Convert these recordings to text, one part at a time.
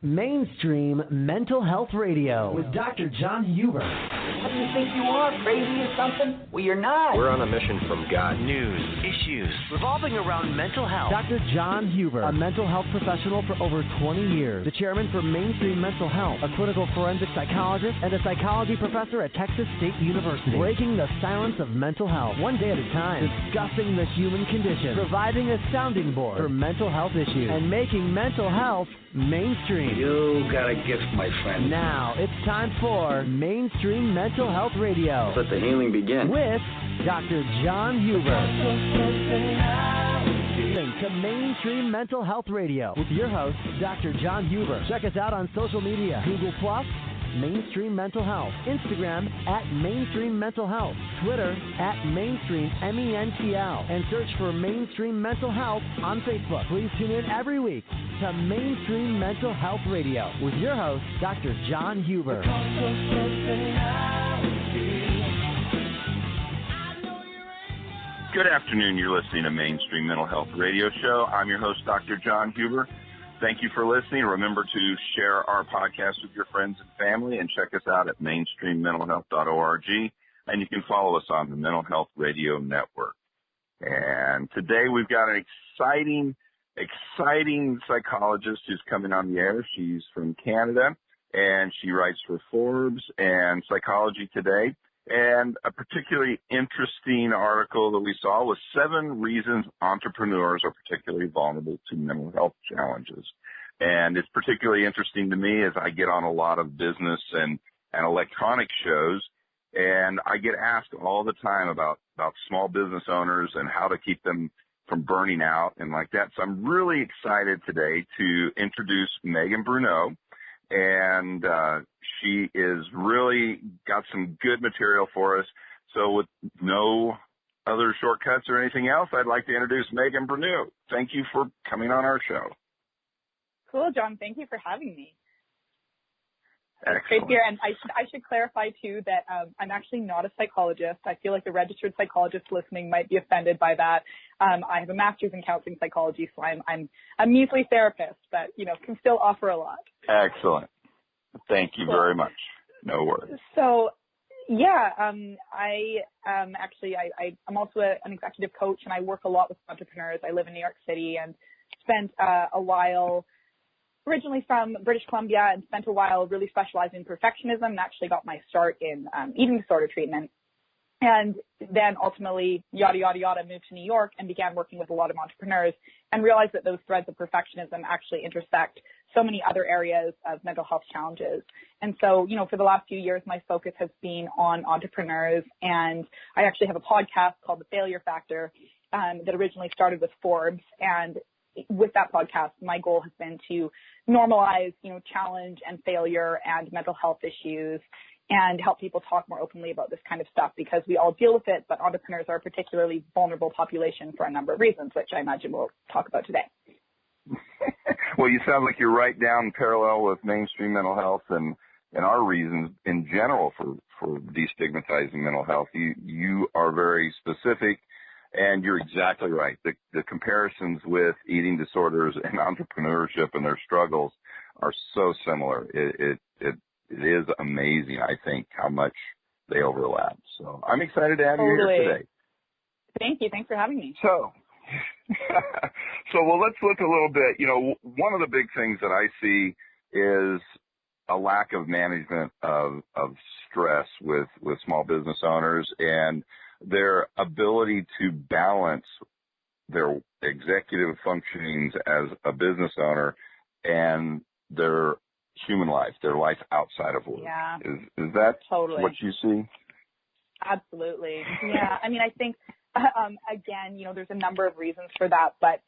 Mainstream Mental Health Radio with Dr. John Huber. What do you think you are, crazy or something? Well, you're not. We're on a mission from God. News, issues revolving around mental health. Dr. John Huber, a mental health professional for over 20 years, the chairman for Mainstream Mental Health, a clinical forensic psychologist, and a psychology professor at Texas State University. Breaking the silence of mental health, one day at a time, discussing the human condition, providing a sounding board for mental health issues, and making mental health mainstream. You got a gift, my friend. Now it's time for Mainstream Mental Health Radio. Let the healing begin. With Dr. John Huber. Listen to Mainstream Mental Health Radio with your host, Dr. John Huber. Check us out on social media, Google+, Mainstream Mental Health, Instagram at Mainstream Mental Health, Twitter at Mainstream MENTL, and search for Mainstream Mental Health on Facebook. Please tune in every week to Mainstream Mental Health Radio with your host, Dr. John Huber. Good afternoon. You're listening to Mainstream Mental Health Radio Show. I'm your host, Dr. John Huber. Thank you for listening. Remember to share our podcast with your friends and family, and check us out at mainstreammentalhealth.org. And you can follow us on the Mental Health Radio Network. And today we've got an exciting psychologist who's coming on the air. She's from Canada, and she writes for Forbes and Psychology Today. And a particularly interesting article that we saw was 7 reasons entrepreneurs are particularly vulnerable to mental health challenges. And it's particularly interesting to me as I get on a lot of business and electronic shows, and I get asked all the time about small business owners and how to keep them from burning out and like that. So I'm really excited today to introduce Megan Bruneau. And she is really got some good material for us. So with no other shortcuts or anything else, I'd like to introduce Megan Bruneau. Thank you for coming on our show. Cool, John. Thank you for having me. Excellent. It's great to hear. And I should clarify, too, that I'm actually not a psychologist. I feel like the registered psychologist listening might be offended by that. I have a master's in counseling psychology, so I'm a measly therapist, but, can still offer a lot. Excellent. Thank you very much. No worries. So, yeah, I'm also an executive coach, and I work a lot with entrepreneurs. I live in New York City and spent a while originally from British Columbia and spent a while really specializing in perfectionism and actually got my start in eating disorder treatment. And then ultimately, yada, yada, yada, moved to New York and began working with a lot of entrepreneurs and realized that those threads of perfectionism actually intersect so many other areas of mental health challenges. And so, for the last few years, my focus has been on entrepreneurs. And I actually have a podcast called The Failure Factor that originally started with Forbes. And with that podcast, my goal has been to normalize, challenge and failure and mental health issues and help people talk more openly about this kind of stuff because we all deal with it, but entrepreneurs are a particularly vulnerable population for a number of reasons, which I imagine we'll talk about today. Well, you sound like you're right down parallel with mainstream mental health and our reasons in general for destigmatizing mental health. You are very specific, and you're exactly right. The comparisons with eating disorders and entrepreneurship and their struggles are so similar. It is amazing, I think, how much they overlap. So I'm excited to have you here today. Thank you. Thanks for having me. So well, let's look a little bit. One of the big things that I see is a lack of management of stress with small business owners and their ability to balance their executive functionings as a business owner and their human life, their life outside of work. Yeah. Is that totally what you see? Absolutely. Yeah. I mean, I think, again, there's a number of reasons for that, but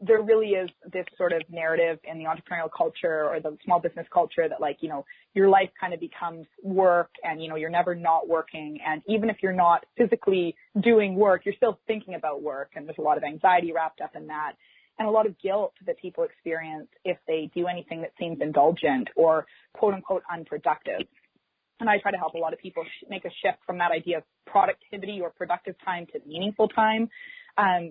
there really is this sort of narrative in the entrepreneurial culture or the small business culture that your life kind of becomes work and, you're never not working. And even if you're not physically doing work, you're still thinking about work. And there's a lot of anxiety wrapped up in that. And a lot of guilt that people experience if they do anything that seems indulgent or quote unquote unproductive. And I try to help a lot of people make a shift from that idea of productivity or productive time to meaningful time.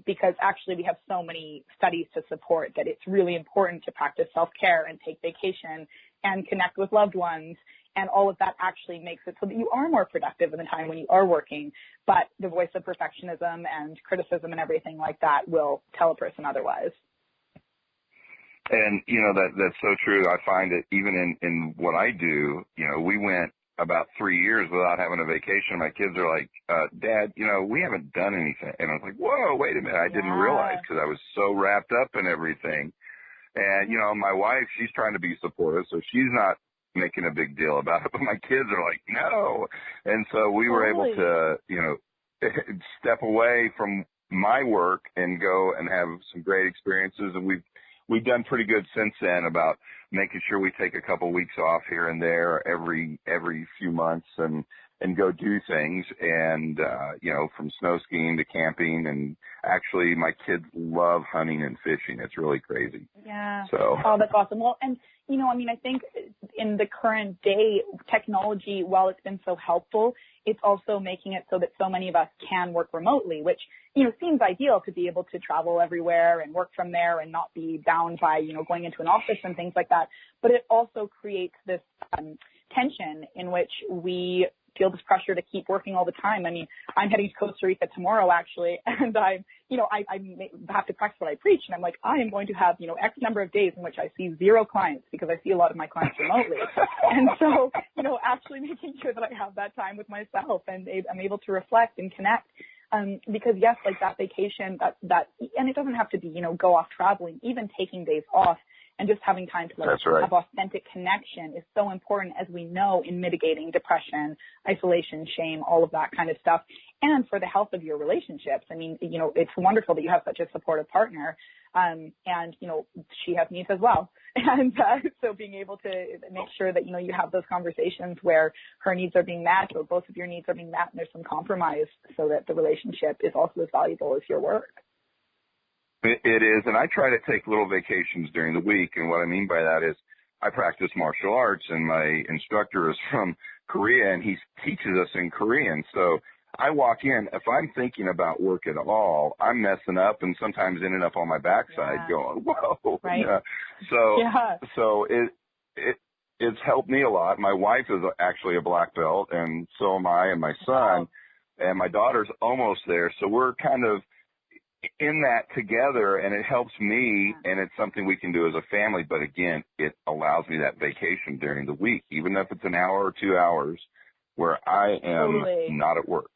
because actually we have so many studies to support that it's really important to practice self-care and take vacation and connect with loved ones. And all of that actually makes it so that you are more productive in the time when you are working. But the voice of perfectionism and criticism and everything like that will tell a person otherwise. And, that's so true. I find it even in what I do, we went about 3 years without having a vacation. My kids are like, Dad, we haven't done anything. And I was like, whoa, wait a minute. I didn't realize because I was so wrapped up in everything. And, my wife, she's trying to be supportive, so she's not making a big deal about it. But my kids are like, no. And so we were able to, step away from my work and go and have some great experiences. And we've done pretty good since then about making sure we take a couple weeks off here and there every few months and go do things. And, from snow skiing to camping. And actually my kids love hunting and fishing. It's really crazy. Yeah. So. Oh, that's awesome. Well, and, I think in the current day, technology, while it's been so helpful, it's also making it so that so many of us can work remotely, which, seems ideal to be able to travel everywhere and work from there and not be bound by, going into an office and things like that. But it also creates this tension in which we feel this pressure to keep working all the time. I mean, I'm heading to Costa Rica tomorrow, actually, and I have to practice what I preach. And I'm like, I am going to have, X number of days in which I see 0 clients because I see a lot of my clients remotely. And so, actually making sure that I have that time with myself and I'm able to reflect and connect. Because yes, like that vacation, that, and it doesn't have to be, go off traveling, even taking days off and just having time to have authentic connection is so important, as we know, in mitigating depression, isolation, shame, all of that kind of stuff. And for the health of your relationships. I mean, it's wonderful that you have such a supportive partner. And, she has needs as well. And so being able to make sure that, you have those conversations where her needs are being met or both of your needs are being met and there's some compromise so that the relationship is also as valuable as your work. It is, and I try to take little vacations during the week, and what I mean by that is I practice martial arts, and my instructor is from Korea, and he teaches us in Korean. So I walk in, if I'm thinking about work at all, I'm messing up and sometimes ending up on my backside going, whoa. Right. So it's helped me a lot. My wife is actually a black belt, and so am I, and my son, and my daughter's almost there. So we're kind of in that together, and it helps me, and it's something we can do as a family. But again, it allows me that vacation during the week, even if it's an hour or 2 hours where I am not at work.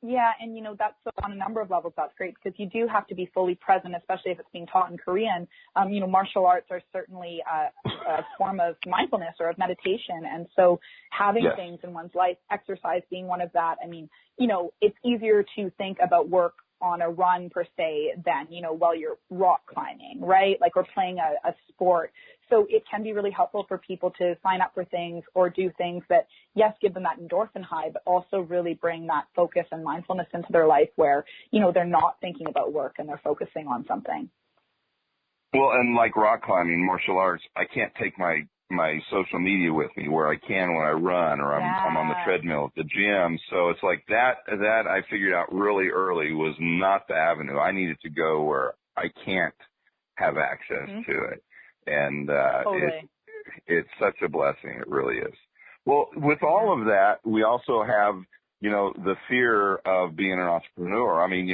Yeah, and that's on a number of levels, that's great because you do have to be fully present, especially if it's being taught in Korean. Martial arts are certainly a form of mindfulness or of meditation. And so having things in one's life, exercise being one of that, I mean, it's easier to think about work on a run per se than, while you're rock climbing, right? Like we're playing a sport. So it can be really helpful for people to sign up for things or do things that, yes, give them that endorphin high, but also really bring that focus and mindfulness into their life where, they're not thinking about work and they're focusing on something. Well, and like rock climbing, martial arts, I can't take my social media with me where I can when I run or I'm on the treadmill at the gym. So it's like that I figured out really early was not the avenue. I needed to go where I can't have access to it. And it's such a blessing. It really is. Well, with all of that, we also have, the fear of being an entrepreneur. I mean,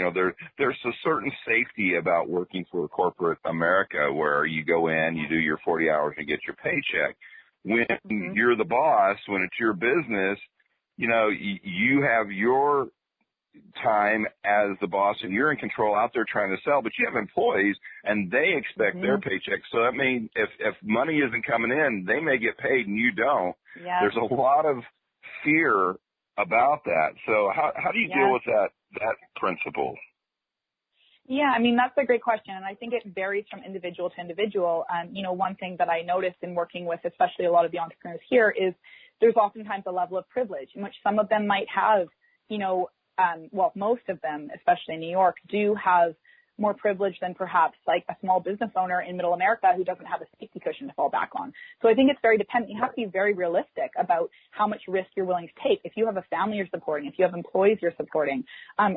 there's a certain safety about working for corporate America where you go in, you do your 40 hours and get your paycheck. When you're the boss, when it's your business, you have your time as the boss and you're in control out there trying to sell, but you have employees and they expect their paycheck. So that means if money isn't coming in, they may get paid and you don't. Yeah. There's a lot of fear about that. So how do you deal with that principle? Yeah, I mean, that's a great question. And I think it varies from individual to individual. One thing that I noticed in working with, especially a lot of the entrepreneurs here, is there's oftentimes a level of privilege in which some of them might have, most of them, especially in New York, do have more privileged than perhaps like a small business owner in middle America who doesn't have a safety cushion to fall back on. So I think it's very dependent. You have to be very realistic about how much risk you're willing to take. If you have a family you're supporting, if you have employees you're supporting,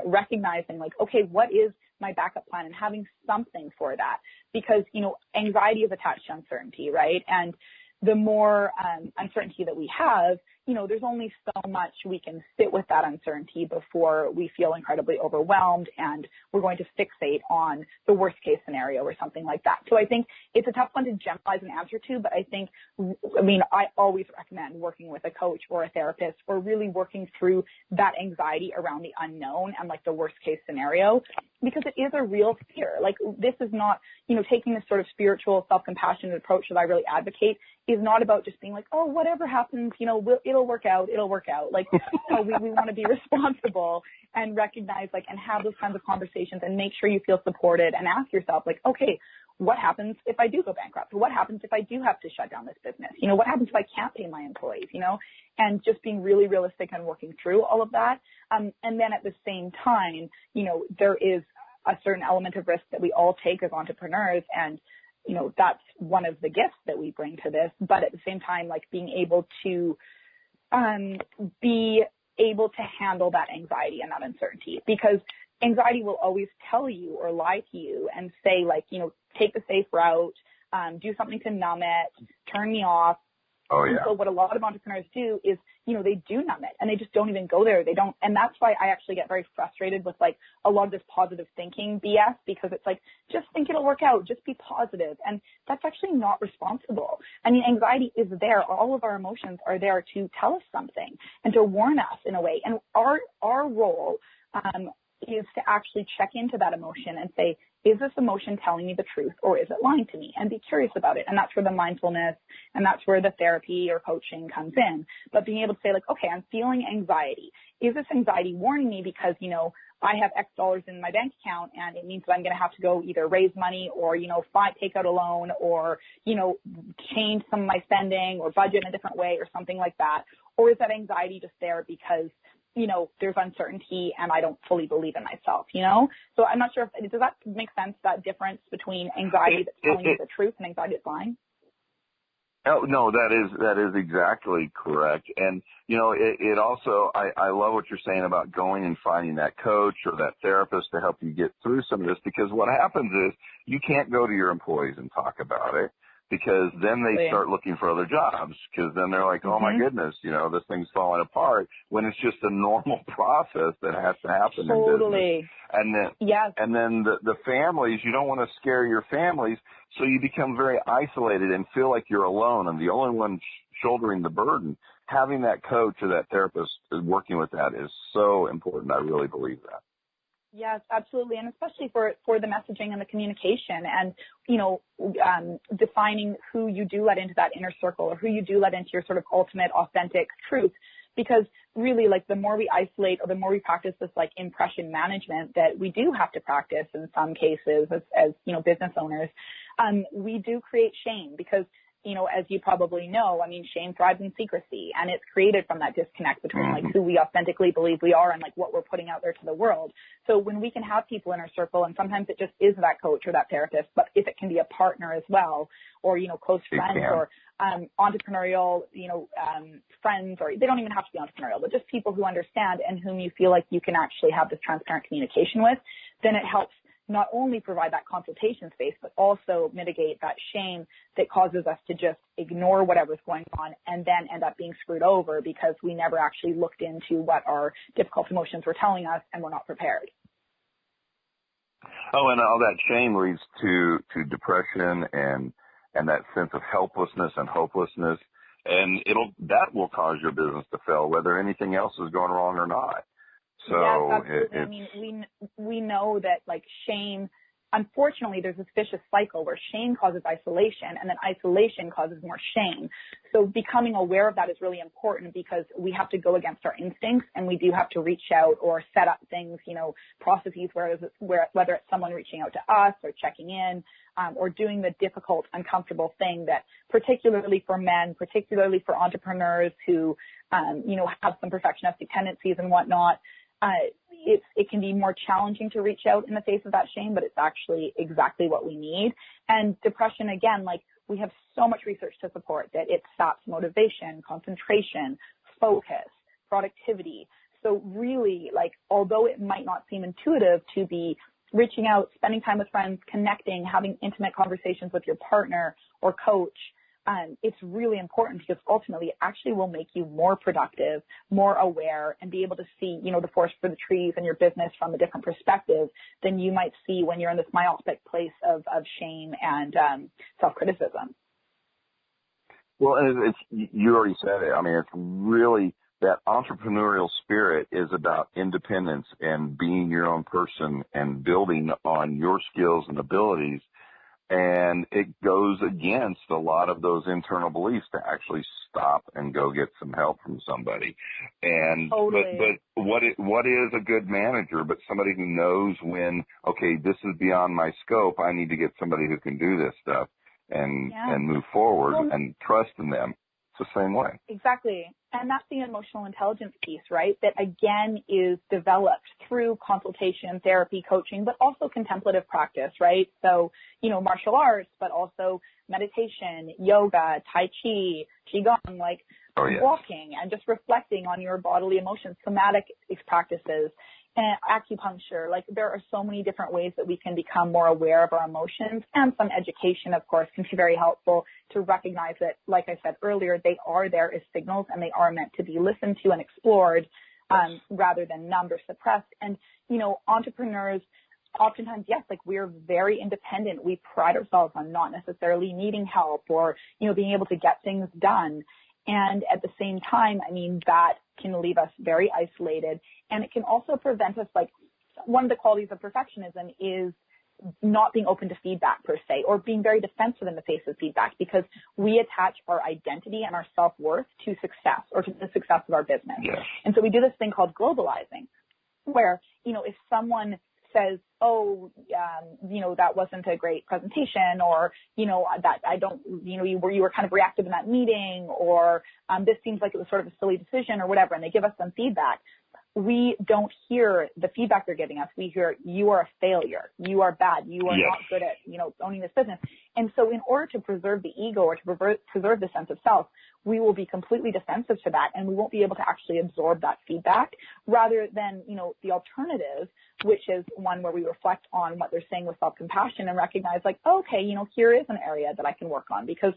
recognizing like, okay, what is my backup plan, and having something for that, because, you know, anxiety is attached to uncertainty, right? And the more uncertainty that we have, you know, there's only so much we can sit with that uncertainty before we feel incredibly overwhelmed and we're going to fixate on the worst case scenario or something like that. So I think it's a tough one to generalize an answer to, but I always recommend working with a coach or a therapist, or really working through that anxiety around the unknown and like the worst case scenario, because it is a real fear. Like, this is not, you know, taking this sort of spiritual, self-compassionate approach that I really advocate is not about just being like, oh, whatever happens, you know, it'll work out. Like, no, we want to be responsible and recognize, like, and have those kinds of conversations and make sure you feel supported, and ask yourself, like, okay, what happens if I do go bankrupt? What happens if I do have to shut down this business? You know, what happens if I can't pay my employees, you know? And just being really realistic and working through all of that. And then at the same time, you know, there is a certain element of risk that we all take as entrepreneurs, and, you know, that's one of the gifts that we bring to this. But at the same time, like, being able to handle that anxiety and that uncertainty, because anxiety will always tell you or lie to you and say, like, you know, take the safe route, do something to numb it, turn me off. Oh, yeah. And so what a lot of entrepreneurs do is, you know, they do numb it and they just don't even go there. They don't. And that's why I actually get very frustrated with like a lot of this positive thinking BS, because it's like, just think it'll work out, just be positive. And that's actually not responsible. I mean, anxiety is there. All of our emotions are there to tell us something and to warn us in a way. And our role is to actually check into that emotion and say, is this emotion telling me the truth, or is it lying to me? And be curious about it. And that's where the mindfulness and that's where the therapy or coaching comes in. But being able to say, like, okay, I'm feeling anxiety. Is this anxiety warning me because, you know, I have X dollars in my bank account and it means that I'm going to have to go either raise money or, you know, take out a loan, or, you know, change some of my spending or budget in a different way or something like that? Or is that anxiety just there because, you know, there's uncertainty and I don't fully believe in myself, you know? So I'm not sure does that make sense, that difference between anxiety that's telling you the truth and anxiety that's lying? Oh, no, that is exactly correct. And, you know, it also, I love what you're saying about going and finding that coach or that therapist to help you get through some of this, because what happens is you can't go to your employees and talk about it, because then they start looking for other jobs, because then they're like, oh, my goodness, you know, this thing's falling apart, when it's just a normal process that has to happen in business. And then, and then the families, you don't want to scare your families, so you become very isolated and feel like you're alone and the only one shouldering the burden. Having that coach or that therapist working with that is so important. I really believe that. Yes, absolutely. And especially for the messaging and the communication and, you know, defining who you do let into that inner circle, or who you do let into your sort of ultimate authentic truth. Because really, like, the more we isolate or the more we practice this, like, impression management that we do have to practice in some cases as you know, business owners, we do create shame, because, you know, as you probably know, I mean, shame thrives in secrecy, and it's created from that disconnect between like who we authentically believe we are and like what we're putting out there to the world. So when we can have people in our circle, and sometimes it just is that coach or that therapist, but if it can be a partner as well, or, you know, close friends or entrepreneurial, you know, friends, or they don't even have to be entrepreneurial, but just people who understand and whom you feel like you can actually have this transparent communication with, then it helps not only provide that consultation space, but also mitigate that shame that causes us to just ignore whatever's going on and then end up being screwed over because we never actually looked into what our difficult emotions were telling us and we're not prepared. Oh, and all that shame leads to depression and that sense of helplessness and hopelessness, and that will cause your business to fail, whether anything else is going wrong or not. So yes, absolutely. I mean, we know that, like, shame, unfortunately, there's this vicious cycle where shame causes isolation, and then isolation causes more shame. So becoming aware of that is really important, because we have to go against our instincts, and we do have to reach out or set up things, you know, processes whether it's someone reaching out to us or checking in, or doing the difficult, uncomfortable thing that, particularly for men, particularly for entrepreneurs who, you know, have some perfectionistic tendencies and whatnot, it can be more challenging to reach out in the face of that shame, but it's actually exactly what we need. And depression, again, like, we have so much research to support that it saps motivation, concentration, focus, productivity. So really, like, although it might not seem intuitive to be reaching out, spending time with friends, connecting, having intimate conversations with your partner or coach, it's really important, because ultimately it actually will make you more productive, more aware, and be able to see, the forest for the trees in your business from a different perspective than you might see when you're in this myopic place of shame and self-criticism. Well, you already said it. I mean, it's really that entrepreneurial spirit is about independence and being your own person and building on your skills and abilities. And it goes against a lot of those internal beliefs to actually stop and go get some help from somebody. And totally. but what is a good manager but somebody who knows when, okay, this is beyond my scope, I need to get somebody who can do this stuff and move forward and trust in them. It's the same way. Exactly. And that's the emotional intelligence piece, right? That again is developed through consultation, therapy, coaching, but also contemplative practice, right? So, martial arts, but also meditation, yoga, Tai Chi, Qigong, like walking and just reflecting on your bodily emotions, somatic practices, and acupuncture. Like, there are so many different ways that we can become more aware of our emotions, and some education, of course, can be very helpful to recognize that, like I said earlier, they are there as signals and they are meant to be listened to and explored rather than numbed or suppressed. And, entrepreneurs, oftentimes, yes, like, we're very independent. We pride ourselves on not necessarily needing help or, being able to get things done. And at the same time, I mean, that can leave us very isolated. And it can also prevent us, like, one of the qualities of perfectionism is not being open to feedback per se, or being very defensive in the face of feedback, because we attach our identity and our self-worth to success or to the success of our business. Yes. And so we do this thing called globalizing, where, if someone says, that wasn't a great presentation, or, that I don't, you were kind of reactive in that meeting, or this seems like it was sort of a silly decision or whatever, and they give us some feedback. We don't hear the feedback they're giving us. We hear, you are a failure. You are bad. You are not good at, owning this business. And so in order to preserve the ego or to preserve the sense of self, we will be completely defensive to that, and we won't be able to actually absorb that feedback, rather than, the alternative, which is one where we reflect on what they're saying with self-compassion and recognize, like, okay, here is an area that I can work on, because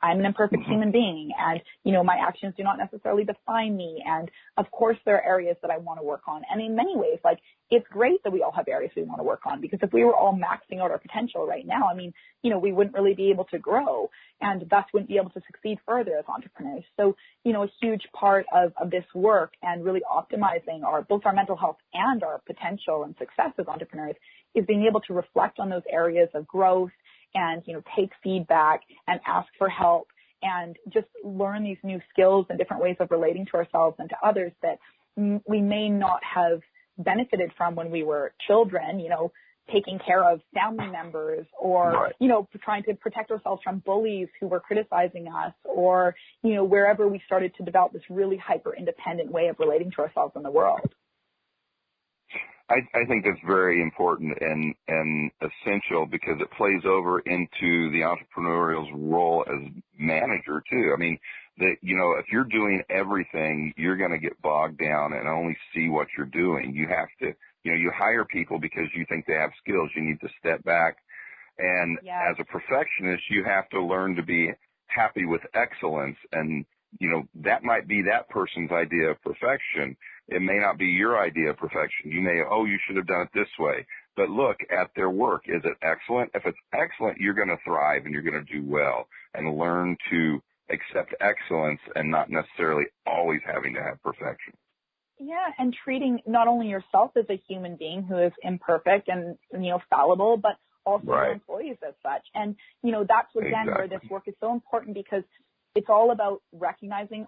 I'm an imperfect human being, and, my actions do not necessarily define me. And of course there are areas that I want to work on. And in many ways, like, it's great that we all have areas we want to work on, because if we were all maxing out our potential right now, I mean, we wouldn't really be able to grow, and thus wouldn't be able to succeed further as entrepreneurs. So, a huge part of this work and really optimizing both our mental health and our potential and success as entrepreneurs is being able to reflect on those areas of growth and, take feedback and ask for help, and just learn these new skills and different ways of relating to ourselves and to others that we may not have benefited from when we were children, taking care of family members, or, trying to protect ourselves from bullies who were criticizing us, or, wherever we started to develop this really hyper-independent way of relating to ourselves in the world. I think that's very important and essential, because it plays over into the entrepreneurial's role as manager too. I mean, if you're doing everything, you're going to get bogged down and only see what you're doing. You have to, you hire people because you think they have skills. You need to step back. And as a perfectionist, you have to learn to be happy with excellence. And, that might be that person's idea of perfection. It may not be your idea of perfection. You may, you should have done it this way. But look at their work. Is it excellent? If it's excellent, you're going to thrive and you're going to do well, and learn to accept excellence and not necessarily always having to have perfection. Yeah, and treating not only yourself as a human being who is imperfect and, fallible, but also your employees as such. And, that's, again, where this work is so important, because it's all about recognizing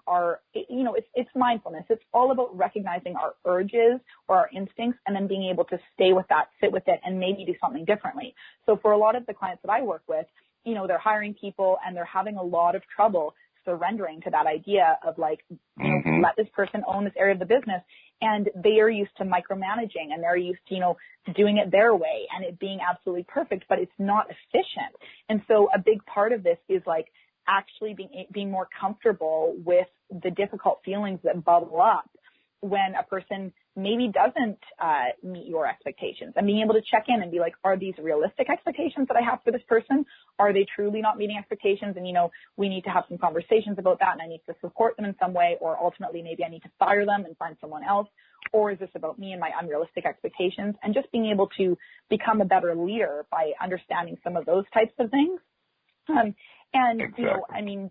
it's mindfulness. It's all about recognizing our urges or our instincts, and then being able to stay with that, sit with it, and maybe do something differently. So for a lot of the clients that I work with, they're hiring people and they're having a lot of trouble surrendering to that idea of like, you know, let this person own this area of the business. And they are used to micromanaging, and they're used to, you know, doing it their way and it being absolutely perfect, but it's not efficient. And so a big part of this is like actually being more comfortable with the difficult feelings that bubble up when a person maybe doesn't meet your expectations, and being able to check in and be like, are these realistic expectations that I have for this person? Are they truly not meeting expectations? And, you know, we need to have some conversations about that, and I need to support them in some way, or ultimately maybe I need to fire them and find someone else. Or is this about me and my unrealistic expectations? And just being able to become a better leader by understanding some of those types of things. You know, I mean,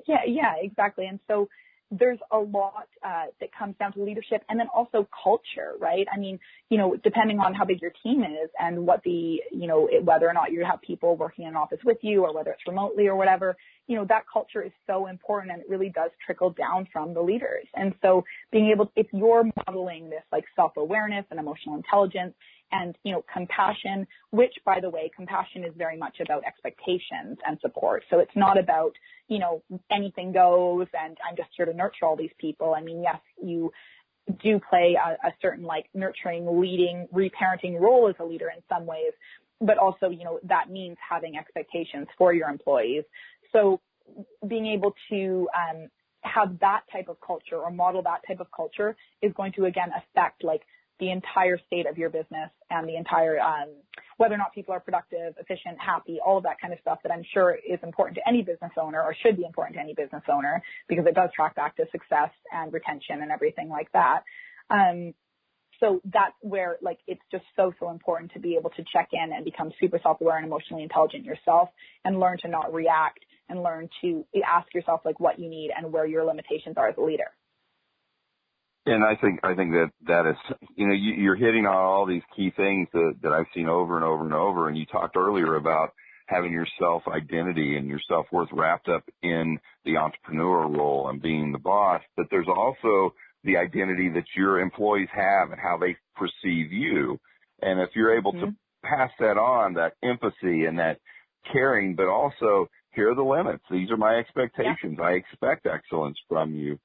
yeah, exactly. And so there's a lot that comes down to leadership, and then also culture, right? I mean, you know, depending on how big your team is and what the, you know, whether or not you have people working in an office with you or whether it's remotely or whatever, you know, that culture is so important, and it really does trickle down from the leaders. And so being able, if you're modeling this like self-awareness and emotional intelligence and, you know, compassion, which, by the way, compassion is very much about expectations and support. So it's not about, you know, anything goes and I'm just here to nurture all these people. I mean, yes, you do play a certain like nurturing, leading, reparenting role as a leader in some ways, but also, you know, that means having expectations for your employees. So being able to have that type of culture or model that type of culture is going to, again, affect like the entire state of your business and the entire, whether or not people are productive, efficient, happy, all of that kind of stuff that I'm sure is important to any business owner, or should be important to any business owner, because it does track back to success and retention and everything like that. So that's where like it's just so important to be able to check in and become super self-aware and emotionally intelligent yourself, and learn to not react, and learn to ask yourself like what you need and where your limitations are as a leader. And I think that is, you know, you're hitting on all these key things that I've seen over and over and over. And you talked earlier about having your self-identity and your self-worth wrapped up in the entrepreneur role and being the boss. But there's also the identity that your employees have and how they perceive you. And if you're able to pass that on, that empathy and that caring, but also here are the limits. These are my expectations. Yeah. I expect excellence from you.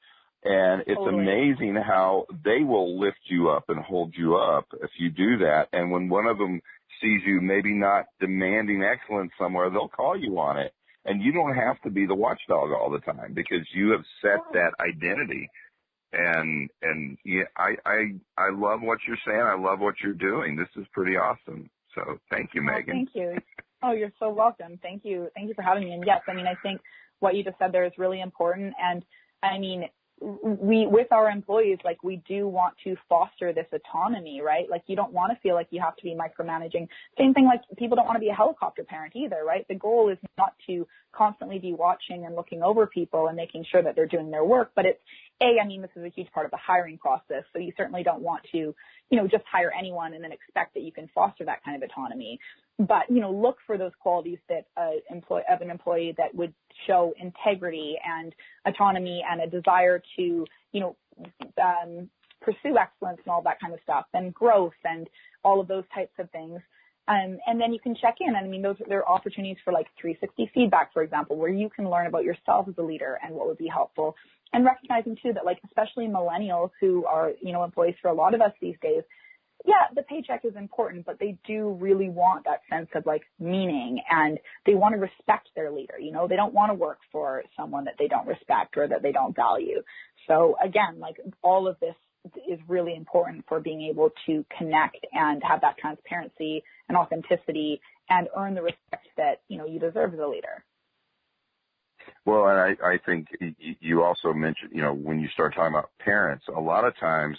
And it's amazing how they will lift you up and hold you up if you do that. And when one of them sees you maybe not demanding excellence somewhere, they'll call you on it. And you don't have to be the watchdog all the time, because you have set that identity. And yeah, I love what you're saying. I love what you're doing. This is pretty awesome. So thank you, Megan. Thank you. Oh, you're so welcome. Thank you. Thank you for having me. And yes, I mean, I think what you just said there is really important. And I mean, we, with our employees, like we do want to foster this autonomy, right? Like you don't want to feel like you have to be micromanaging. Same thing, like people don't want to be a helicopter parent either, right? The goal is not to constantly be watching and looking over people and making sure that they're doing their work, but it's I mean, this is a huge part of the hiring process. So you certainly don't want to, you know, just hire anyone and then expect that you can foster that kind of autonomy. But, you know, look for those qualities that of an employee that would show integrity and autonomy and a desire to, you know, pursue excellence and all that kind of stuff, and growth and all of those types of things. And then you can check in. I mean, there are opportunities for like 360 feedback, for example, where you can learn about yourself as a leader and what would be helpful. And recognizing too that, like, especially millennials who are, you know, employees for a lot of us these days, yeah, the paycheck is important, but they do really want that sense of like meaning, and they want to respect their leader. You know, they don't want to work for someone that they don't respect or that they don't value. So again, like all of this is really important for being able to connect and have that transparency and authenticity and earn the respect that, you know, you deserve as a leader. Well, and I think you also mentioned, you know, when you start talking about parents, a lot of times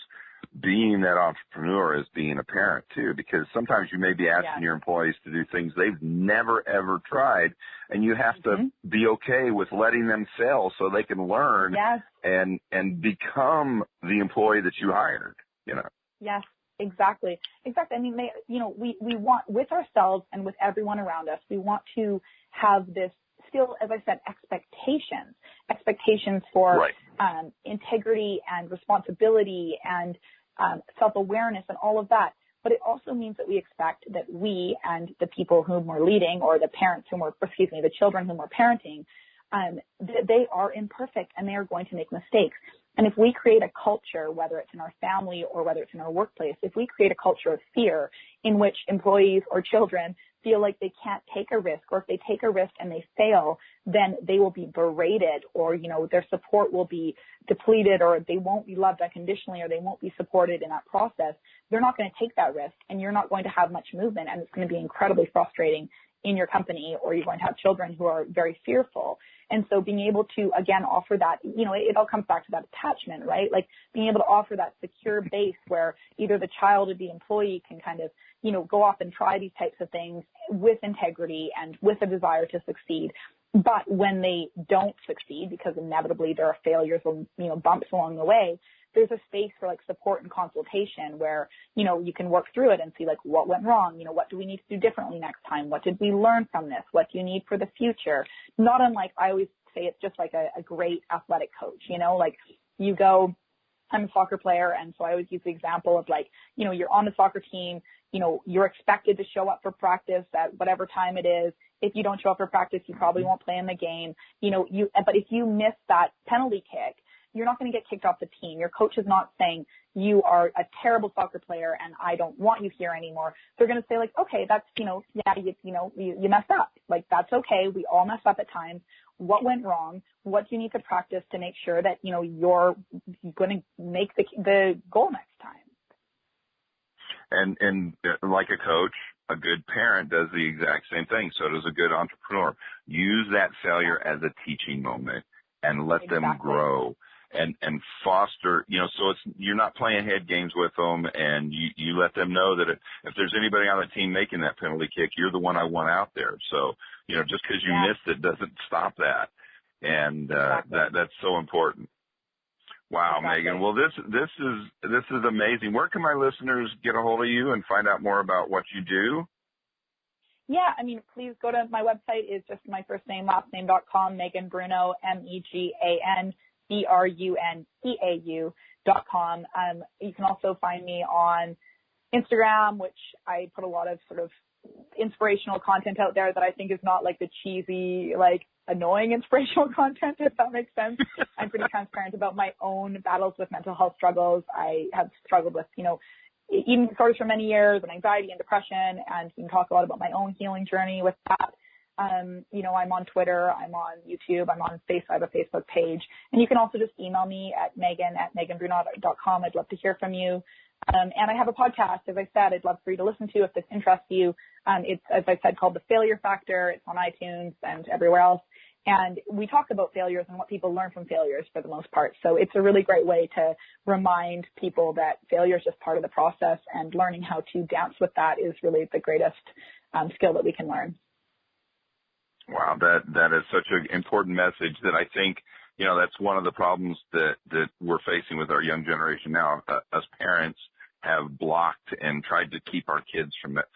being that entrepreneur is being a parent too, because sometimes you may be asking your employees to do things they've never, ever tried, and you have to be okay with letting them fail so they can learn and become the employee that you hired, you know. Yes, exactly. I mean, you know, we want, with ourselves and with everyone around us, we want to have this still, as I said, expectations for integrity and responsibility and self-awareness and all of that. But it also means that we expect that we and the people whom we're leading, or the parents the children whom we're parenting, they are imperfect and they are going to make mistakes. And if we create a culture, whether it's in our family or whether it's in our workplace, if we create a culture of fear in which employees or children feel like they can't take a risk, or if they take a risk and they fail, then they will be berated, or, their support will be depleted, or they won't be loved unconditionally, or they won't be supported in that process, they're not going to take that risk, and you're not going to have much movement, and it's going to be incredibly frustrating in your company, or you're going to have children who are very fearful. And so being able to, again, offer that, it all comes back to that attachment, right? Like being able to offer that secure base where either the child or the employee can kind of, go off and try these types of things with integrity and with a desire to succeed. But when they don't succeed, because inevitably there are failures or, bumps along the way, there's a space for like support and consultation where, you can work through it and see like what went wrong, what do we need to do differently next time? What did we learn from this? What do you need for the future? Not unlike, I always say it's just like a great athletic coach, like you go, I'm a soccer player, and so I always use the example of like, you're on the soccer team, you're expected to show up for practice at whatever time it is. If you don't show up for practice, you probably won't play in the game. But if you miss that penalty kick, you're not going to get kicked off the team. Your coach is not saying you are a terrible soccer player and I don't want you here anymore. They're going to say like, okay, that's, you messed up. Like, that's okay. We all mess up at times. What went wrong? What do you need to practice to make sure that, you're going to make the goal next time? And like a coach, a good parent does the exact same thing. So does a good entrepreneur. Use that failure as a teaching moment and let them grow and foster, so you're not playing head games with them, and you let them know that if there's anybody on the team making that penalty kick, you're the one I want out there. So, just because you missed it doesn't stop that. And that's so important. Wow, Megan. Well, this is amazing. Where can my listeners get a hold of you and find out more about what you do? Yeah, please go to my website. It's just my first name, last name.com, Megan Bruneau, MEGANBRUNEAU.com. You can also find me on Instagram, which I put a lot of sort of inspirational content out there that I think is not like the cheesy, like annoying inspirational content, if that makes sense. I'm pretty transparent about my own battles with mental health struggles. I have struggled with, eating disorders for many years and anxiety and depression, and you can talk a lot about my own healing journey with that. I'm on Twitter, I'm on YouTube, I have a Facebook page, and you can also just email me at megan@meganbruneau.com. I'd love to hear from you. And I have a podcast, as I said, I'd love for you to listen to if this interests you. It's, as I said, called The Failure Factor. It's on iTunes and everywhere else. And we talk about failures and what people learn from failures for the most part. So it's a really great way to remind people that failure is just part of the process, and learning how to dance with that is really the greatest skill that we can learn. Wow, that is such an important message that I think, that's one of the problems that we're facing with our young generation now. Us parents have blocked and tried to keep our kids from that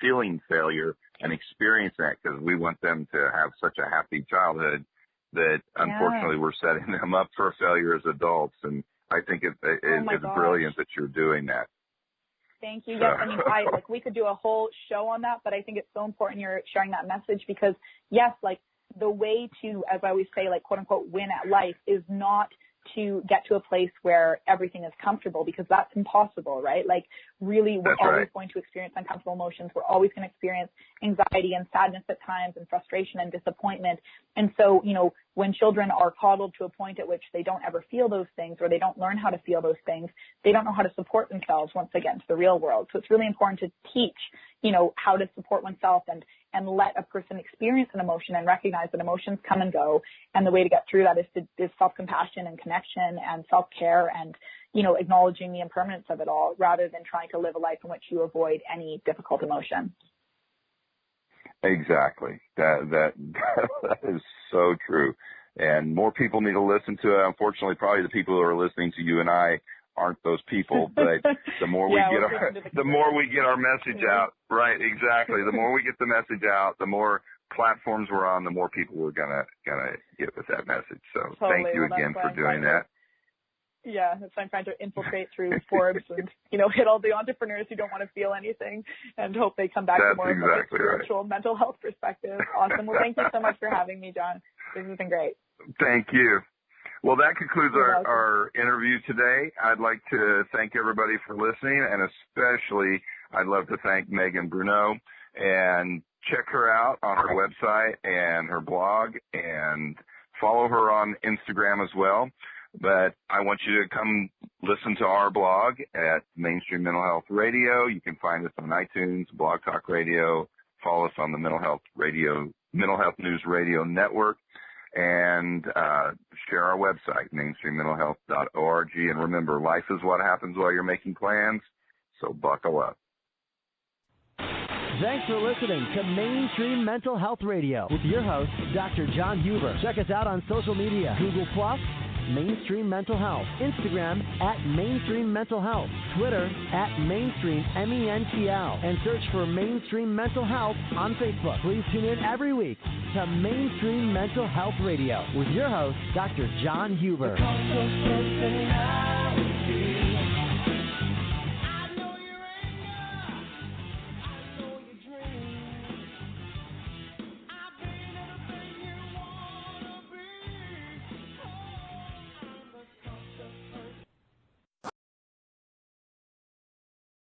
feeling failure and experience that, because we want them to have such a happy childhood that unfortunately we're setting them up for failure as adults. And I think it's brilliant that you're doing that. Thank you. Yes, we could do a whole show on that, but I think it's so important you're sharing that message, because yes, like the way to, as I always say, like quote unquote win at life is not to get to a place where everything is comfortable, because that's impossible, right? Like really, we're always going to experience uncomfortable emotions. We're always going to experience anxiety and sadness at times, and frustration and disappointment. And so, when children are coddled to a point at which they don't ever feel those things, or they don't learn how to feel those things, they don't know how to support themselves once they get into the real world. So it's really important to teach, how to support oneself and let a person experience an emotion and recognize that emotions come and go. And the way to get through that is self-compassion and connection and self-care and, acknowledging the impermanence of it all, rather than trying to live a life in which you avoid any difficult emotion. Exactly. That is so true. And more people need to listen to it. Unfortunately, probably the people who are listening to you and I aren't those people, but the more we get our message out, right? Exactly. The more we get the message out, the more platforms we're on, the more people we're gonna get with that message. So thank you again for doing that. Yeah, so I'm trying to infiltrate through Forbes and, hit all the entrepreneurs who don't want to feel anything and hope they come back to more exactly of a spiritual mental health perspective. Awesome. Well, thank you so much for having me, John. This has been great. Thank you. Well, that concludes our interview today. I'd like to thank everybody for listening, and especially I'd love to thank Megan Bruneau, and check her out on her website and her blog, and follow her on Instagram as well. But I want you to come listen to our blog at Mainstream Mental Health Radio. You can find us on iTunes, Blog Talk Radio. Follow us on the Mental Health News Radio Network, and share our website, mainstreammentalhealth.org. And remember, life is what happens while you're making plans, so buckle up. Thanks for listening to Mainstream Mental Health Radio with your host, Dr. John Huber. Check us out on social media, Google+, Mainstream Mental Health, Instagram @Mainstream Mental Health, Twitter @Mainstream MENTL, and search for Mainstream Mental Health on Facebook. Please tune in every week to Mainstream Mental Health Radio with your host, Dr. John Huber.